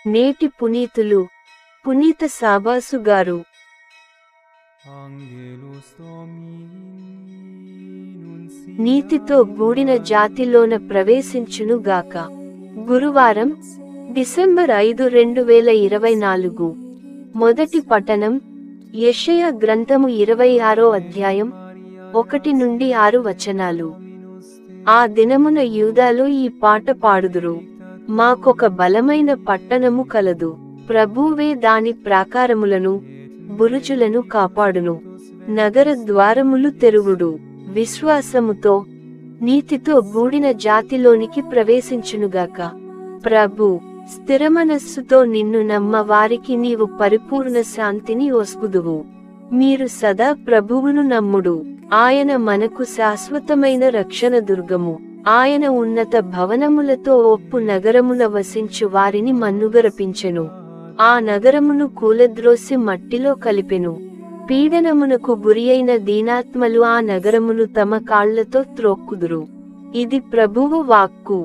నేటి పునీతులు పునీత సాబాసు గారు. నీతితో గూడిన జాతిలోన ప్రవేశించును గాక. గురువారం, డిసెంబర్ 5, 2024. మొదటి పఠనం యెషయా గ్రంథము 26వ అధ్యాయం 1 నుండి 6 వచనాలు. ఆ దినమున యూదాలో ఈ పాట పాడుదురు. మాకొక బలమైన పట్టణము కలదు, ప్రభువే దాని ప్రాకారములను బురుజులను కాపాడును. నగర ద్వారములు తెరువుడు. విశ్వాసముతో నీతితో గూడిన జాతిలోనికి ప్రవేశించునుగాక. ప్రభు, స్థిరమనస్సుతో నిన్ను నమ్మ వారికి నీవు పరిపూర్ణ శాంతిని ఒస్గుదువు. మీరు సదా ప్రభువును నమ్ముడు. ఆయన మనకు శాశ్వతమైన రక్షణ దుర్గము. ఆయన ఉన్నత భవనములతో ఒప్పు నగరమున వసించు వారిని మన్నుగరపించెను. ఆ నగరమును కూలద్రోసి మట్టిలో కలిపెను. పీడనమునకు గురియైన దీనాత్మలు ఆ నగరమును తమ కాళ్లతో త్రొక్కుదురు. ఇది ప్రభువు వాక్కు.